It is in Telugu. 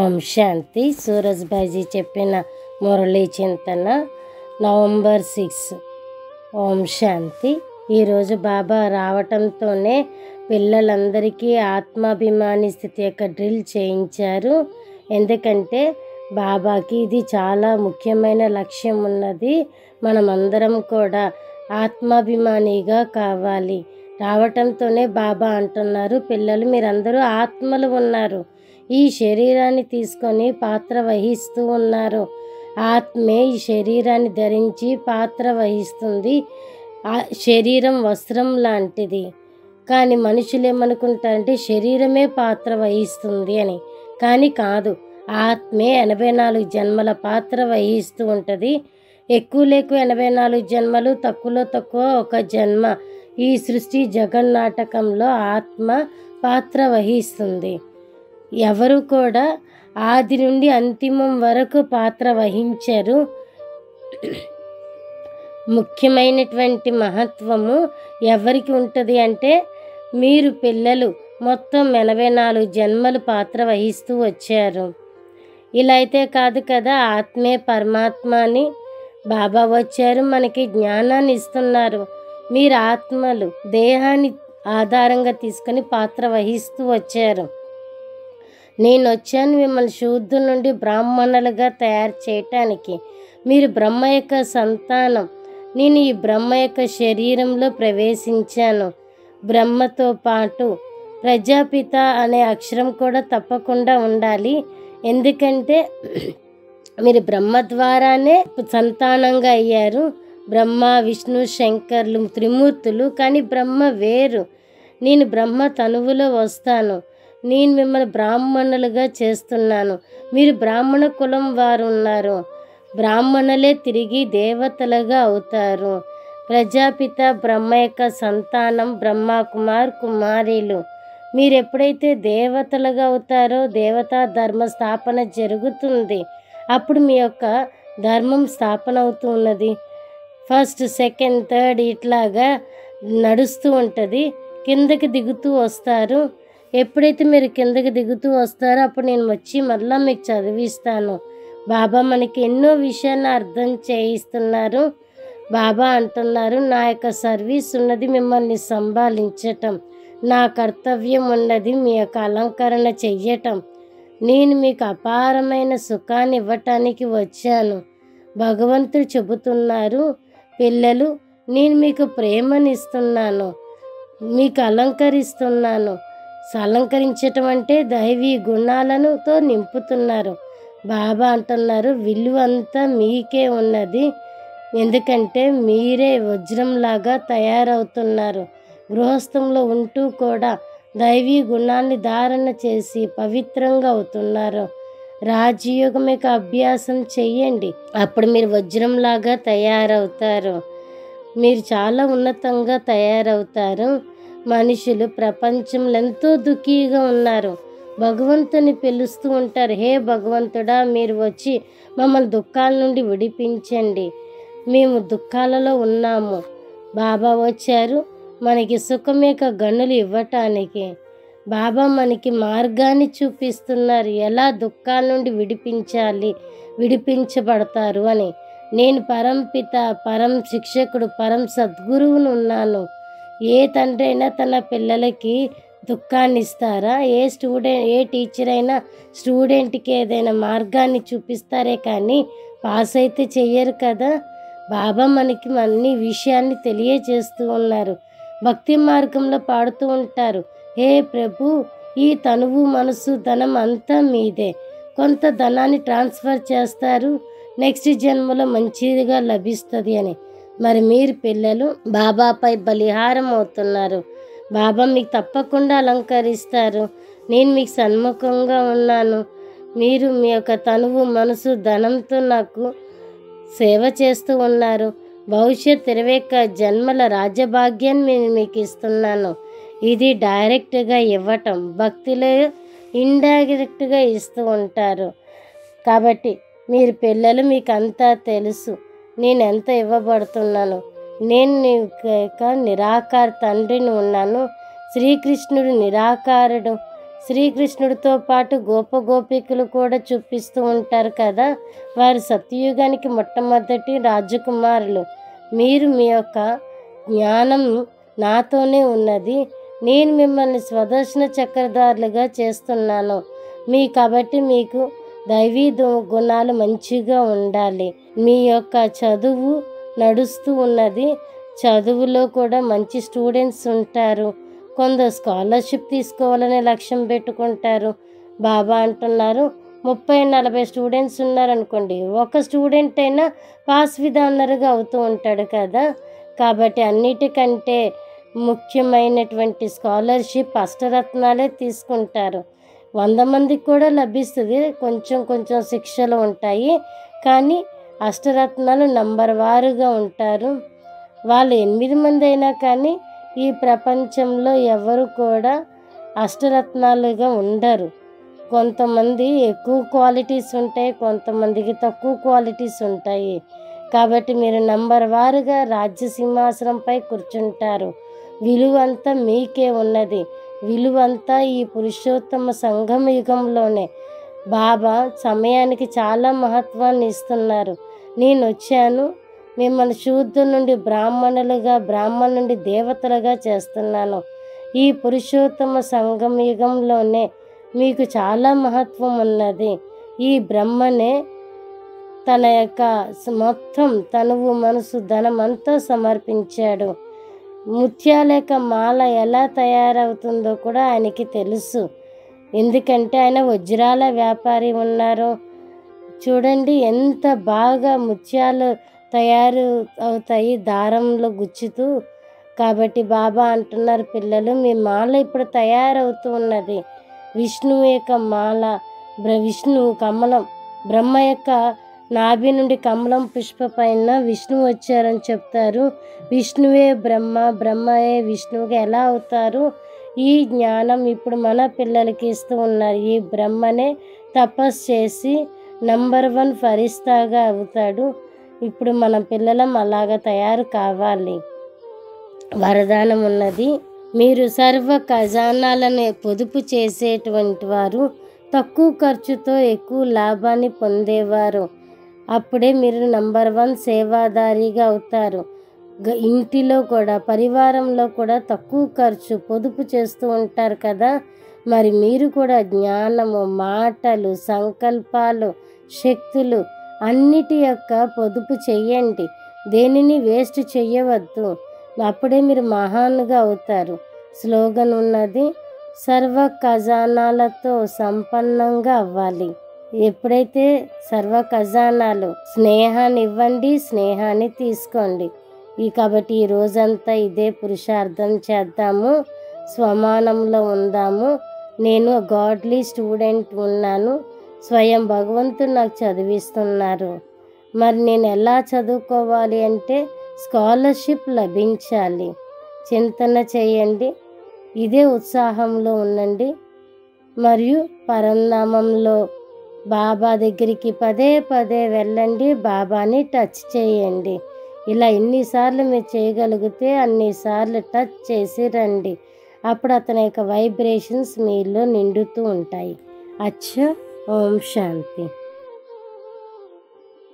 ఓం శాంతి. సూరజ్భాయిజీ చెప్పిన మురళీ చింతన నవంబర్ 6. ఓం శాంతి. ఈరోజు బాబా రావటంతోనే పిల్లలందరికీ ఆత్మాభిమాని స్థితి యొక్క డ్రిల్ చేయించారు. ఎందుకంటే బాబాకి ఇది చాలా ముఖ్యమైన లక్ష్యం ఉన్నది. మనమందరం కూడా ఆత్మాభిమానిగా కావాలి. రావటంతోనే బాబా అంటున్నారు, పిల్లలు మీరందరూ ఆత్మలు ఉన్నారు, ఈ శరీరాన్ని తీసుకొని పాత్ర వహిస్తూ ఉన్నారు. ఆత్మే ఈ శరీరాన్ని ధరించి పాత్ర వహిస్తుంది. ఆ శరీరం వస్త్రం లాంటిది. కానీ మనుషులు ఏమనుకుంటారంటే శరీరమే పాత్ర వహిస్తుంది అని. కానీ కాదు, ఆత్మే 84 జన్మల పాత్ర వహిస్తూ ఉంటుంది. ఎక్కువ 84 జన్మలు, తక్కువలో తక్కువ ఒక జన్మ. ఈ సృష్టి జగన్నాటకంలో ఆత్మ పాత్ర వహిస్తుంది. ఎవరు కూడా ఆది నుండి అంతిమం వరకు పాత్ర వహించరు. ముఖ్యమైనటువంటి మహత్వము ఎవరికి ఉంటుంది అంటే, మీరు పిల్లలు మొత్తం 84 జన్మలు పాత్ర వహిస్తూ వచ్చారు. ఇలా అయితే కాదు కదా, ఆత్మే పరమాత్మ అని బాబా వచ్చారు, మనకి జ్ఞానాన్ని ఇస్తున్నారు. మీరు ఆత్మలు దేహాన్ని ఆధారంగా తీసుకొని పాత్ర వహిస్తూ వచ్చారు. నేను వచ్చాను మిమ్మల్ని శూద్రు నుండి బ్రాహ్మణులుగా తయారు చేయటానికి. మీరు బ్రహ్మ యొక్క సంతానం. నేను ఈ బ్రహ్మ యొక్క శరీరంలో ప్రవేశించాను. బ్రహ్మతో పాటు ప్రజాపిత అనే అక్షరం కూడా తప్పకుండా ఉండాలి. ఎందుకంటే మీరు బ్రహ్మ ద్వారానే సంతానంగా అయ్యారు. బ్రహ్మ, విష్ణు, శంకర్లు త్రిమూర్తులు, కానీ బ్రహ్మ వేరు. నేను బ్రహ్మ తనువులో వస్తాను. నేను మిమ్మల్ని బ్రాహ్మణులుగా చేస్తున్నాను. మీరు బ్రాహ్మణ కులం వారు ఉన్నారు. బ్రాహ్మణులే తిరిగి దేవతలుగా అవుతారు. ప్రజాపిత బ్రహ్మ యొక్క సంతానం, బ్రహ్మ కుమార్ కుమారీలు. మీరు ఎప్పుడైతే దేవతలుగా అవుతారో దేవతా ధర్మ స్థాపన జరుగుతుంది. అప్పుడు మీ యొక్క ధర్మం స్థాపన అవుతున్నది. ఫస్ట్, సెకండ్, థర్డ్ ఇట్లాగా నడుస్తూ ఉంటుంది. కిందకి దిగుతూ వస్తారు. ఎప్పుడైతే మీరు కిందకి దిగుతూ వస్తారో అప్పుడు నేను వచ్చి మళ్ళీ మీకు చదివిస్తాను. బాబా మనకి ఎన్నో విషయాన్ని అర్థం చేయిస్తున్నారు. బాబా అంటున్నారు, నా యొక్క సర్వీస్ ఉన్నది మిమ్మల్ని సంభాళించటం. నా కర్తవ్యం ఉన్నది మీ యొక్క అలంకరణ చెయ్యటం. నేను మీకు అపారమైన సుఖాన్ని ఇవ్వటానికి వచ్చాను. భగవంతుడు చెబుతున్నారు, పిల్లలు నేను మీకు ప్రేమనిస్తున్నాను, మీకు అలంకరిస్తున్నాను. అలంకరించటం అంటే దైవీ గుణాలతో నింపుతున్నారు. బాబా అంటున్నారు, విలువ అంతా మీకే ఉన్నది. ఎందుకంటే మీరే వజ్రంలాగా తయారవుతున్నారు. గృహస్థంలో ఉంటూ కూడా దైవీ గుణాన్ని ధారణ చేసి పవిత్రంగా అవుతున్నారు. రాజయోగం యొక్క అభ్యాసం చెయ్యండి, అప్పుడు మీరు వజ్రంలాగా తయారవుతారు. మీరు చాలా ఉన్నతంగా తయారవుతారు. మనుషులు ప్రపంచంలో ఎంతో దుఃఖీగా ఉన్నారు. భగవంతుని పిలుస్తూ ఉంటారు, హే భగవంతుడా మీరు వచ్చి మమ్మల్ని దుఃఖాల నుండి విడిపించండి, మేము దుఃఖాలలో ఉన్నాము. బాబా వచ్చారు మనకి సుఖం యొక్క గనులు ఇవ్వటానికి. బాబా మనకి మార్గాన్ని చూపిస్తున్నారు, ఎలా దుఃఖాల నుండి విడిపించబడతారు అని. నేను పరంపిత, పరం శిక్షకుడు, పరం సద్గురువును ఉన్నాను. ఏ తండ్రి అయినా తన పిల్లలకి దుఃఖాన్ని ఇస్తారా? ఏ టీచర్ అయినా స్టూడెంట్కి ఏదైనా మార్గాన్ని చూపిస్తారే కానీ పాస్ అయితే చెయ్యరు కదా. బాబా మనకి అన్ని విషయాన్ని తెలియజేస్తూ ఉన్నారు. భక్తి మార్గంలో పాడుతూ ఉంటారు, హే ప్రభు ఈ తనువు, మనసు, ధనం అంతా మీదే. కొంత ధనాన్ని ట్రాన్స్ఫర్ చేస్తారు, నెక్స్ట్ జన్మలో మంచిగా లభిస్తుంది అని. మరి మీరు పిల్లలు బాబాపై బలిహారం అవుతున్నారు. బాబా మీకు తప్పకుండా అలంకరిస్తారు. నేను మీకు సన్ముఖంగా ఉన్నాను. మీరు మీ యొక్క తనువు, మనసు, ధనంతో నాకు సేవ చేస్తూ ఉన్నారు. భవిష్యత్ 21 జన్మల రాజ్యభాగ్యాన్ని నేను మీకు ఇస్తున్నాను. ఇది డైరెక్ట్గా ఇవ్వటం, భక్తిలో ఇండైరెక్ట్గా ఇస్తూ ఉంటారు. కాబట్టి మీరు పిల్లలు మీకు అంతా తెలుసు నేను ఎంత ఇవ్వబడుతున్నాను. నేను నీకు నిరాకార తండ్రిని ఉన్నాను. శ్రీకృష్ణుడు నిరాకారుడు. శ్రీకృష్ణుడితో పాటు గోపికలు కూడా చూపిస్తూ ఉంటారు కదా, వారు సత్యయుగానికి మొట్టమొదటి రాజకుమారులు. మీరు మీ యొక్క జ్ఞానం నాతోనే ఉన్నది. నేను మిమ్మల్ని స్వదర్శన చక్రధారులుగా చేస్తున్నాను. కాబట్టి మీకు దైవీ గుణాలు మంచిగా ఉండాలి. మీ యొక్క చదువు నడుస్తూ ఉన్నది. చదువులో కూడా మంచి స్టూడెంట్స్ ఉంటారు. కొందరు స్కాలర్షిప్ తీసుకోవాలనే లక్ష్యం పెట్టుకుంటారు. బాబా అంటున్నారు 30-40 స్టూడెంట్స్ ఉన్నారనుకోండి, ఒక స్టూడెంట్ అయినా పాస్ విత్ ఆనర్గా అవుతూ ఉంటాడు కదా. కాబట్టి అన్నిటికంటే ముఖ్యమైనటువంటి స్కాలర్షిప్ అష్టరత్నాలే తీసుకుంటారు. 100 మందికి కూడా లభిస్తుంది, కొంచెం కొంచెం శిక్షలు ఉంటాయి. కానీ అష్టరత్నాలు నంబర్ వారుగా ఉంటారు. వాళ్ళు 8 మంది అయినా కానీ ఈ ప్రపంచంలో ఎవరు కూడా అష్టరత్నాలుగా ఉండరు. కొంతమంది ఎక్కువ క్వాలిటీస్ ఉంటాయి, కొంతమందికి తక్కువ క్వాలిటీస్ ఉంటాయి. కాబట్టి మీరు నంబర్ వారుగా రాజ్య సింహాసనంపై కూర్చుంటారు. విలువంతా మీకే ఉన్నది. విలువంతా ఈ పురుషోత్తమ సంగమ యుగంలోనే. బాబా సమయానికి చాలా మహత్వాన్ని ఇస్తున్నారు. నేను వచ్చాను, మిమ్మల్ని శూద్రుల నుండి బ్రాహ్మణులుగా, బ్రాహ్మణుల నుండి దేవతలుగా చేస్తున్నాను. ఈ పురుషోత్తమ సంగమ యుగంలోనే మీకు చాలా మహత్వం ఉన్నది. ఈ బ్రహ్మనే తన యొక్క మొత్తం తనువు, మనసు, ధనం అంతా సమర్పించాడు. ముత్యాల యొక్క మాల ఎలా తయారవుతుందో కూడా ఆయనకి తెలుసు. ఎందుకంటే ఆయన వజ్రాల వ్యాపారి ఉన్నారు. చూడండి ఎంత బాగా ముత్యాలు తయారు అవుతాయి దారంలో గుచ్చుతూ. కాబట్టి బాబా అంటున్నారు, పిల్లలు మీ మాల ఇప్పుడు తయారవుతూ ఉన్నది. విష్ణువు యొక్క మాల, విష్ణువు కమలం, బ్రహ్మ యొక్క నాభి నుండి కమలం పుష్ప పైన విష్ణువు వచ్చారని చెప్తారు. విష్ణువే బ్రహ్మ, బ్రహ్మయే విష్ణువుగా ఎలా అవుతారు? ఈ జ్ఞానం ఇప్పుడు మన పిల్లలకి ఇస్తూ ఉన్నారు. ఈ బ్రహ్మనే తపస్సు చేసి నంబర్ 1 ఫరిస్తాగా అవుతాడు. ఇప్పుడు మన పిల్లలం అలాగా తయారు కావాలి. వరదానం ఉన్నది. మీరు సర్వ ఖజానాలను పొదుపు చేసేటువంటి వారు, తక్కువ ఖర్చుతో ఎక్కువ లాభాన్ని పొందేవారు. అప్పుడే మీరు నంబర్ 1 సేవాదారిగా అవుతారు. ఇంటిలో కూడా, పరివారంలో కూడా తక్కువ ఖర్చు పొదుపు చేస్తూ ఉంటారు కదా. మరి మీరు కూడా జ్ఞానము, మాటలు, సంకల్పాలు, శక్తులు అన్నిటి యొక్క పొదుపు చెయ్యండి. దేనిని వేస్ట్ చెయ్యవద్దు. అప్పుడే మీరు మహాన్గా అవుతారు. స్లోగన్ ఉన్నది, సర్వ ఖజానాలతో సంపన్నంగా అవ్వాలి. ఎప్పుడైతే సర్వ ఖజానాలు, స్నేహాన్ని ఇవ్వండి, స్నేహాన్ని తీసుకోండి. కాబట్టి ఈ రోజంతా ఇదే పురుషార్థం చేద్దాము. స్వమానంలో ఉందాము. నేను గాడ్లీ స్టూడెంట్ ఉన్నాను. స్వయం భగవంతుడు నాకు చదివిస్తున్నారు. మరి నేను ఎలా చదువుకోవాలి అంటే స్కాలర్షిప్ లభించాలి. చింతన చేయండి, ఇదే ఉత్సాహంలో ఉండండి. మరియు పరంధామంలో బాబా దగ్గరికి పదే పదే వెళ్ళండి, బాబాని టచ్ చేయండి. ఇలా ఎన్నిసార్లు మీరు చేయగలిగితే అన్నిసార్లు టచ్ చేసి రండి. అప్పుడు అతని యొక్క వైబ్రేషన్స్ మీలో నిండుతూ ఉంటాయి. అచ్చా, ఓం శాంతి.